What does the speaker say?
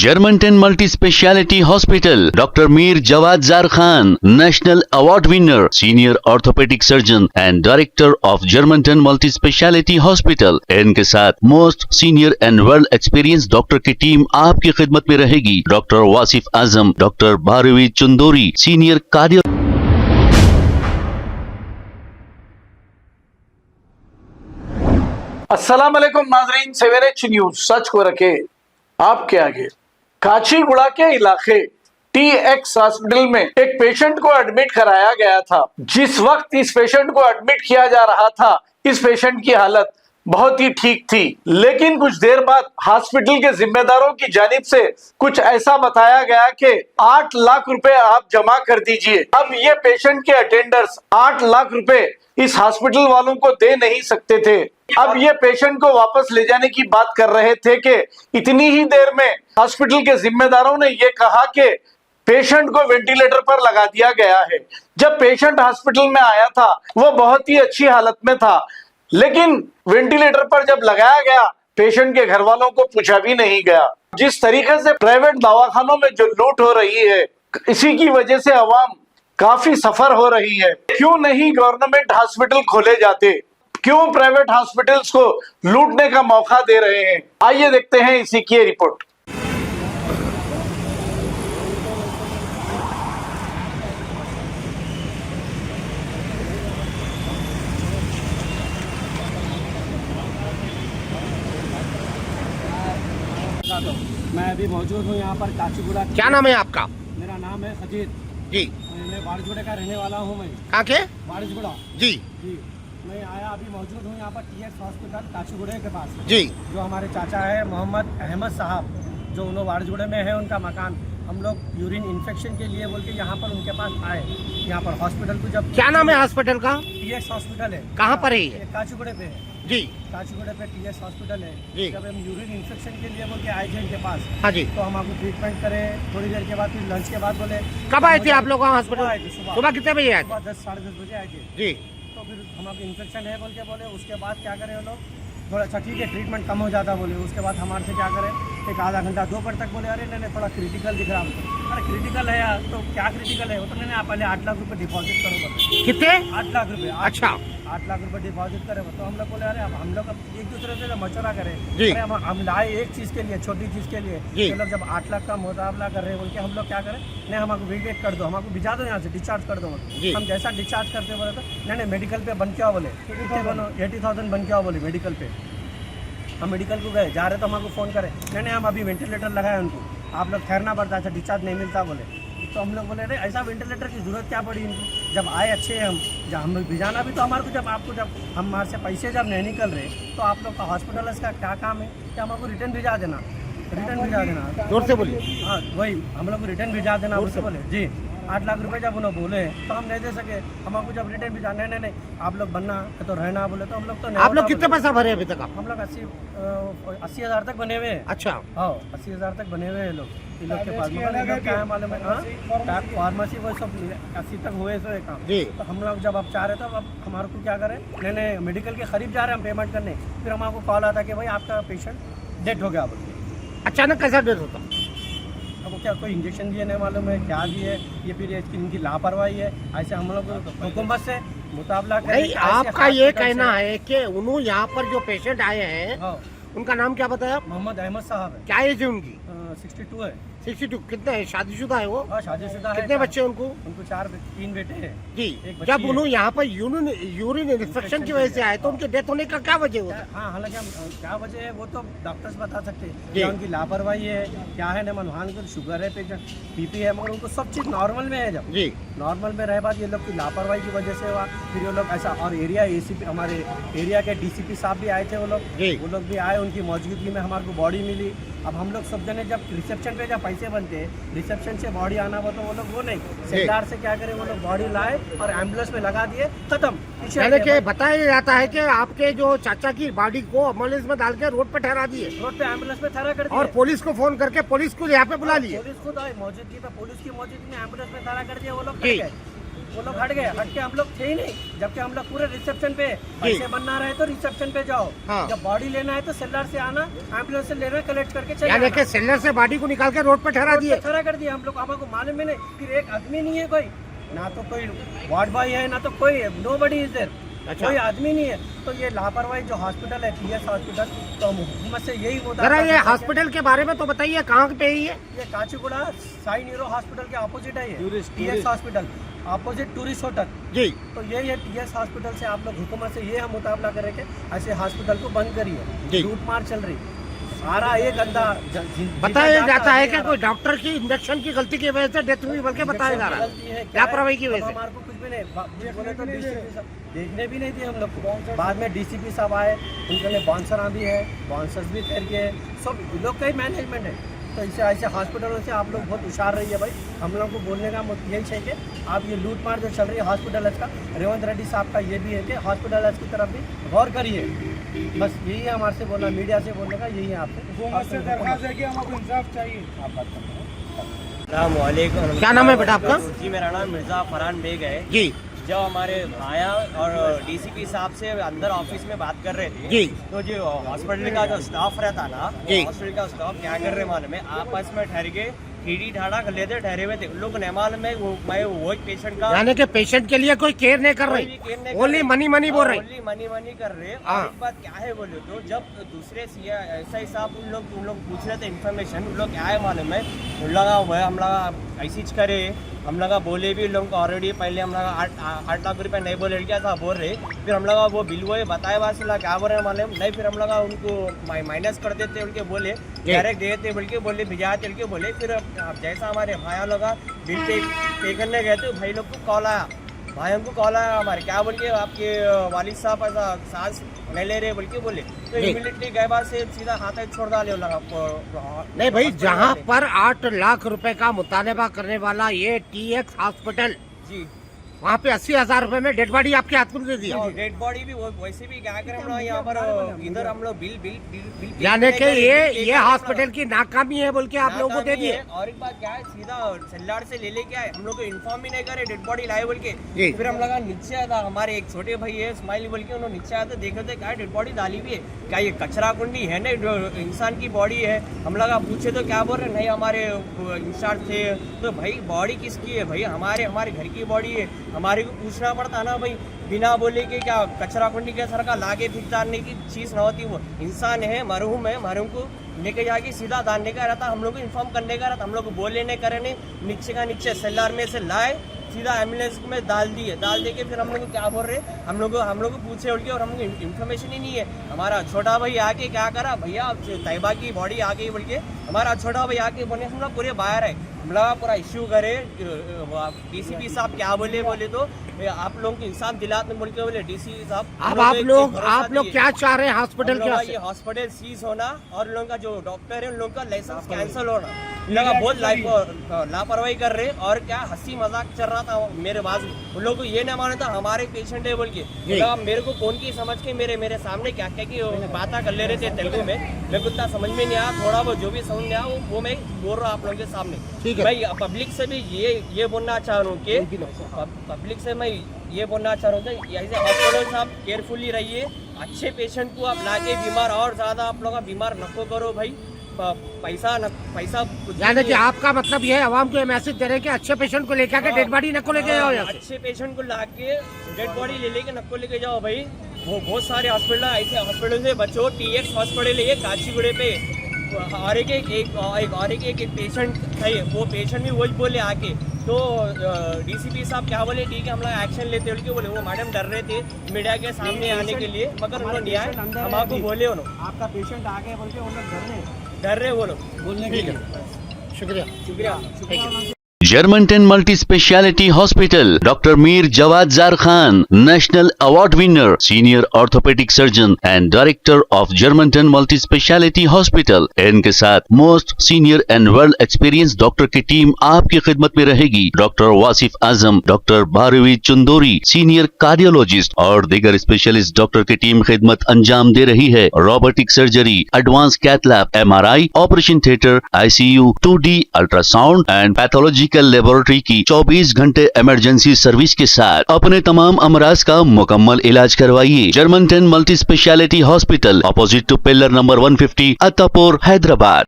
Germanton multi speciality hospital, doctor Mir Jawad Zar Khan, national award winner, senior orthopaedic surgeon and director of Germanten multi speciality hospital. इनके साथ most senior and well experience doctor की team आपकी खिदमत में रहेगी। Doctor Wasif Azam, doctor Bharavi Chandori, senior cardio. अस्सलाम वालेकुम नाजरीन, सवेरे न्यूज सच को रखे आपके आगे। काचीगुड़ा के इलाके TX हॉस्पिटल में एक पेशेंट को एडमिट कराया गया था। जिस वक्त इस पेशेंट को एडमिट किया जा रहा था, इस पेशेंट की हालत बहुत ही ठीक थी, लेकिन कुछ देर बाद हॉस्पिटल के जिम्मेदारों की जानिब से कुछ ऐसा बताया गया कि 8 लाख रुपए आप जमा कर दीजिए। अब ये पेशेंट के अटेंडर्स 8 लाख रुपए इस हॉस्पिटल वालों को दे नहीं सकते थे। अब ये पेशेंट को वापस ले जाने की बात कर रहे थे कि इतनी ही देर में हॉस्पिटल के जिम्मेदारों ने ये कहा कि पेशेंट को वेंटिलेटर पर लगा दिया गया है। जब पेशेंट हॉस्पिटल में आया था, वो बहुत ही अच्छी हालत में था, लेकिन वेंटिलेटर पर जब लगाया गया, पेशेंट के घर वालों को पूछा भी नहीं गया। जिस तरीके से प्राइवेट दवाखानों में जो लूट हो रही है, इसी की वजह से अवाम काफी सफर हो रही है। क्यों नहीं गवर्नमेंट हॉस्पिटल खोले जाते? क्यों प्राइवेट हॉस्पिटल्स को लूटने का मौका दे रहे हैं? आइए देखते हैं इसी की रिपोर्ट। मैं अभी मौजूद हूँ यहाँ पर काचीगुड़ा। क्या नाम है आपका? मेरा नाम है खजीर जी। मैं वारिसगुड़े का रहने वाला हूँ। मैं कहाँ के? वारिसगुड़ा जी जी। मैं आया अभी मौजूद हूँ यहाँ पर TX हॉस्पिटल काचीगुड़े के पास जी। जो हमारे चाचा है मोहम्मद अहमद साहब, जो उन्होंने वारिसगुड़े में है उनका मकान। हम लोग यूरिन इन्फेक्शन के लिए बोल के यहाँ पर उनके पास आए। यहाँ पर हॉस्पिटल को जब क्या नाम है हॉस्पिटल का? TX हॉस्पिटल है। कहाँ पर है ये? काचीगुड़े पे है जी। काचीगुड़े पे TX हॉस्पिटल है जी। जब हम यूरिन इन्फेक्शन के लिए बोल के आए थे इनके पास, हाँ जी। तो हम आपको ट्रीटमेंट करें। थोड़ी देर के बाद फिर लंच के बाद बोले। कब आए थे आप लोग वहाँ सुबह आए हॉस्पिटल? थे, सुबह कितने बजे आए थे? सुबह 10 साढ़े 10 बजे आए थे। जी। तो फिर हम आपको इन्फेक्शन है बोल के बोले। उसके बाद क्या करें वो लोग, थोड़ा अच्छा ठीक है ट्रीटमेंट कम हो जाता बोले। उसके बाद हमारे से क्या करें, एक आधा घंटा दोपहर तक बोले अरे नहीं थोड़ा क्रिटिकल दिख रहा हमको। अरे क्रिटिकल है यार, तो क्या क्रिटिकल है? वो तो नहीं, आप पहले 8 लाख रुपये डिपॉजिट करो बोले। कितने? 8 लाख रुपये। अच्छा। 8 लाख रुपये डिपॉजिट करें। तो हम लोग बोले अरे अब हम लोग एक दूसरे से मशवरा करें। जी। अरे हम लाए एक चीज़ के लिए, छोटी चीज़ के लिए। जी। ये लोग जब 8 लाख का मुकाबला कर रहे हैं बोल के हम लोग क्या करें, नहीं हमको वेट कर दो, हमको भिजा दो यहाँ से, डिस्चार्ज कर दो। जी। हम जैसा डिस्चार्ज करते बोले तो नहीं मेडिकल पे बन के आओ बोले। कितने बनो? 80,000 बन के आओ बोले मेडिकल पे। हम मेडिकल को गए, जा रहे तो हमको फ़ोन करे, नहीं हम अभी वेंटिलेटर लगाए उनको, आप लोग ठहरना पड़ता है, डिस्चार्ज नहीं मिलता बोले। तो हम लोग बोले अरे ऐसा वेंटिलेटर की ज़रूरत क्या पड़ी इनको? जब आए अच्छे हैं हम, जब हम लोग भिजाना भी तो हमारे को, जब आपको जब हमारे से पैसे जब नहीं निकल रहे, तो आप लोग का हॉस्पिटल का क्या काम है कि हमको रिटर्न भिजा देना, रिटर्न भिजा देना। जोर से बोलिए। हाँ वही, हम लोग को रिटर्न भिजा देना उससे बोले। जी। 8 लाख रुपए जब उन्होंने बोले तो हम नहीं दे सके। हमको जब रिटर्न भिजा, नहीं आप लोग बनना है तो रहना बोले, तो हम लोग तो नहीं। आप लोग कितने पैसा भरे अभी तक? हम लोग 80 हज़ार तक बने हुए हैं। अच्छा। हाँ 80 हज़ार तक बने हुए हैं लोग इन लोग के पास। मतलब क्या है मालूम है, फार्मेसी वो सब 80 तक हुए सो काम। जी। तो हम लोग जब अब चाह रहे थे, अब हमारे को क्या करें, नहीं मेडिकल के करीब जा रहे हैं हम पेमेंट करने, फिर हमको कॉल आता कि भाई आपका पेशेंट डेथ हो गया बोल के। अचानक कैसा डेथ होता? अब क्या कोई इंजेक्शन दिए नहीं मालूम है क्या दिए, ये फिर इनकी लापरवाही है। ऐसे हम लोग हुकूमत से मुकाबला करें। नहीं, आपका ये कहना है कि उन्होंने यहाँ पर जो पेशेंट आए हैं, हाँ उनका नाम क्या बताया? मोहम्मद अहमद साहब है। क्या एज है उनकी? 62 है। 62। कितने है? शादीशुदा है वो? हाँ शादीशुदा है। कितने बच्चे उनको? उनको 3 बेटे हैं। जी। एक बच्ची जब है। उन्होंने यहाँ पर यूरिन इन्फेक्शन की वजह से आए, तो उनके डेथ होने का क्या वजह होता है? हाँ हालांकि हम क्या वजह है वो तो डॉक्टर्स बता सकते हैं। जी। क्या उनकी लापरवाही है, क्या है ना, मनवान को शुगर है, पेशेंट BP है, मगर उनको सब चीज़ नॉर्मल में है। जब जी। नॉर्मल में रहे बाद ये लोग की लापरवाही की वजह से हुआ। फिर ये लोग ऐसा, और एरिया ACP हमारे एरिया के DCP साहब भी आए थे। वो लोग भी आए, उनकी मौजूदगी में हमारे को बॉडी मिली। अब हम लोग सब जने जब रिसेप्शन पे जब पैसे बनते हैं, रिसेप्शन से बॉडी आना हो तो वो लोग वो नहीं, सेंटार से क्या करें, वो लोग बॉडी लाए और एम्बुलेंस में लगा दिए, खत्म। यानी कि बताया जाता है कि आपके जो चाचा की बॉडी को एम्बुलेंस में डाल के रोड पे ठहरा दिए, रोड पे एम्बुलेंस में ठहरा कर दिए और पुलिस को फोन करके पुलिस को यहाँ पे बुला लिए। पुलिस खुद आई, मौजूदगी पे पुलिस की मौजूदगी में एम्बुलेंस में ठहरा कर दिया वो लोग। जी। वो लोग हट गए, हट के हम लोग थे ही नहीं, जबकि हम लोग पूरे रिसेप्शन पे पैसे बनना रहे तो रिसेप्शन पे जाओ, हाँ। जब बॉडी लेना है तो सेलर से आना, एम्बुलेंस से लेना, कलेक्ट करके चले यानी आना। कि सेलर से बॉडी को निकाल के रोड पे ठहरा दिए। खड़ा कर दिया हम लोग, हमको मालूम ही नहीं। फिर एक आदमी नहीं है कोई, ना तो कोई वार्ड बॉय है, ना तो कोई, नोबडी इज देयर, अच्छा। कोई आदमी नहीं है। तो ये लापरवाही जो हॉस्पिटल है TS हॉस्पिटल, तो हम हुकूमत से यही जरा ये हॉस्पिटल के बारे में तो बताइए, कहाँ पे है ये? ये काचीगुड़ा साई न्यूरो हॉस्पिटल के ऑपोजिट है ये, TS hospital opposite tourist hotel जी। तो ये है TS हॉस्पिटल से आप लोग हुकूमत से ये हम मुताबला करें कि ऐसे हॉस्पिटल को बंद जी। करिए, लूट मार चल रही, सारा एक गंदा बताया जाता है कि कोई डॉक्टर की इंजेक्शन की गलती की वजह से डेथ हुई, बल्कि बताया जा रहा है लापरवाही की वजह से। हमारे को कुछ भी नहीं बोले तो DCP साहब देखने भी नहीं दिए हम लोग को। बाद में DCP साहब आए, उनके लिए बाउंसर भी है, बाउंसर्स भी ठहर के, सब लोग का ही मैनेजमेंट है। तो इसे ऐसे हॉस्पिटलों से आप लोग बहुत होशियार रहिए भाई। हम लोग को बोलने का यही चाहिए कि आप ये लूट मार जो चल रही है हॉस्पिटल का, रेवंत रेड्डी साहब का ये भी है कि हॉस्पिटल की तरफ भी गौर करिए। बस यही है हमारे से बोलना, मीडिया से बोलने का यही है आपसे दरख्वास्त है कि हमको इंसाफ चाहिए। आप बात अस्सलामुअलैकुम। क्या नाम है बेटा आपका? जी मेरा नाम मिर्ज़ा फरहान बेग है जी जब हमारे भाया और DCP साहब से अंदर ऑफिस में बात कर रहे थे जी। तो जो हॉस्पिटल का जो स्टाफ रहता ना, जी। हॉस्पिटल का स्टाफ क्या कर रहे मालूम है, आपस में ठहर के ठीड़ी ठाड़ा कर लेते, ठहरे हुए थे लोग ने मालूम है। वो पेशेंट का यानी कि पेशेंट के लिए कोई केयर नहीं कर कोई भी रही, केयर नहीं ओनली मनी मनी बोल रही। ओनली मनी कर रहे। हाँ। और एक बात क्या है बोले तो जब दूसरे SI साहब उन लोग पूछ रहे थे इन्फॉर्मेशन, उन लोग क्या है मालूम है, उन लोग हम लोग ऐसी करे, हम लोग बोले भी लोग ऑलरेडी पहले हम लोग 8 लाख रुपए नहीं बोले क्या था बोल रहे, फिर हम लोग वो बिल वो बताए वासिला क्या बोल रहे हैं मालूम नहीं, फिर हम लोग उनको माइनस कर देते उनके बोले, डायरेक्ट दे देते बोल के बोले भिजा चल के बोले। फिर अब जैसा हमारे भाई लोग बिल पे करने गए थे, भाई लोग को कॉल आया, भाई हमको कॉल आया हमारे, क्या बोल के आपके वालिद साहब ऐसा सांस नहीं ले रहे बोल के बोले, तो इमीडिएटली गए बाद से सीधा हाथ छोड़ डाले आपको। नहीं भाई, जहाँ पर 8 लाख रुपए का मुतालबा करने वाला ये TX हॉस्पिटल, जी वहाँ पे 80,000 रुपए में डेड बॉडी आपके हाथ में दे दिया। डेड बॉडी भी वैसे भी क्या करें हम लोग यहाँ पर, इधर हम लोग बिल यानी कि ये हॉस्पिटल की नाकामी है बोल के आप लोगों को दे दिए। और एक बात क्या है, सीधा सेल्लार से ले लेके आए, हम लोग को इन्फॉर्म भी नहीं करे डेड बॉडी लाए बोल के। जी। फिर हम लोग नीचे आया था, हमारे एक छोटे भाई है स्माइल बोल के, उन्होंने नीचे आया था, देख रहे थे क्या डेड बॉडी डाली हुई है, क्या ये कचरा कुंडी है ना, इंसान की बॉडी है। हम लोग पूछे तो क्या बोल रहे, नहीं हमारे इंचार्ज थे। तो भाई बॉडी किसकी है भाई, हमारे घर की बॉडी है, हमारे को पूछना पड़ता ना भाई, बिना बोले कि क्या कचरा कुंडी के सर का लागे फिर डालने की चीज़ न होती। वो इंसान है, मरहूम है, मरहूम को लेके जाके सीधा डालने का रहता, हम लोग को इन्फॉर्म करने का रहता, हम लोग को बोले नहीं करे नहीं, नीचे का नीचे सेल्लार में से लाए सीधा एम्बुलेंस में डाल दे के फिर हम लोग को क्या बोल रहे, हम लोग को पूछे उड़ के, और हमको इन्फॉर्मेशन ही नहीं है। हमारा छोटा भाई आके क्या करा, भैया तैयबा की बॉडी आ गई बोल के, हमारा छोटा भाई आके बोले हम लोग पूरे बाहर है, हम लोग पूरा इश्यू करे। DCP साहब क्या बोले तो आप लोगों को इंसान दिलाते बोल के बोले DCP साहब। अब आप लोग क्या चाह रहे हैं हॉस्पिटल के? ये हॉस्पिटल सीज होना और लोगों का जो डॉक्टर है उन लोगों का लाइसेंस कैंसिल होना, इन लोग बहुत लापरवाही कर रहे। और क्या हंसी मजाक चल रहा था मेरे पास, उन लोगों को ये नहीं माना था हमारे पेशेंट है बोल के। मेरे को कौन की समझ के मेरे सामने क्या क्या की बातें कर ले रहे थे तेलुगु में, मेरे को इतना समझ में नहीं आया, थोड़ा बहुत जो भी समझ में आया वो मैं बोल रहा हूँ आप लोगों के सामने। भाई पब्लिक से भी ये बोलना चाह रहा हूँ कि पब्लिक से मैं ये बोलना चाह रहा हूँ कि ऐसे हॉस्पिटल से आप केयरफुली रहिए, अच्छे पेशेंट को आप लाके बीमार और ज़्यादा आप लोग बीमार नको करो भाई, पैसा यानी कि आपका मतलब ये है आवाम को ये मैसेज दे रहे हैं कि अच्छे पेशेंट को लेके आके डेड बॉडी नको लेके जाओ, अच्छे पेशेंट को लाके डेड बॉडी ले लेके नको लेके जाओ भाई। वो बहुत सारे हॉस्पिटल ऐसे हॉस्पिटल से बच्चों, TX हॉस्पिटल है काचीगुड़े पे, और एक पेशेंट है, वो पेशेंट भी वही बोले आके, तो DCP साहब क्या बोले, ठीक है हम लोग एक्शन लेते हैं बोले। वो मैडम डर रहे थे मीडिया के सामने आने के लिए, मगर उन्होंने नहीं आए, हम आपको बोले उन्होंने आपका पेशेंट आ गया बोल के उन लोग डर रहे वो लोग बोलने के लिए। शुक्रिया। Germantown Multi Speciality Hospital, Dr. Mir Jawad Zar Khan, National Award winner, Senior Orthopedic Surgeon and Director of Germantown Multi Speciality Hospital। इनके साथ most senior and world experience doctor की टीम आपकी खिदमत में रहेगी। Doctor Wasif Azam, doctor Bharavi Chandori, senior cardiologist और दीगर specialist doctor की टीम खिदमत अंजाम दे रही है। Robotic surgery, advance cath lab, MRI, operation theatre, ICU, 2D ultrasound and pathological medical laboratory की 24 घंटे इमरजेंसी सर्विस के साथ अपने तमाम अमराज का मुकम्मल इलाज करवाइए। German 10 multi speciality hospital, opposite to pillar number 150, Attapur, Hyderabad.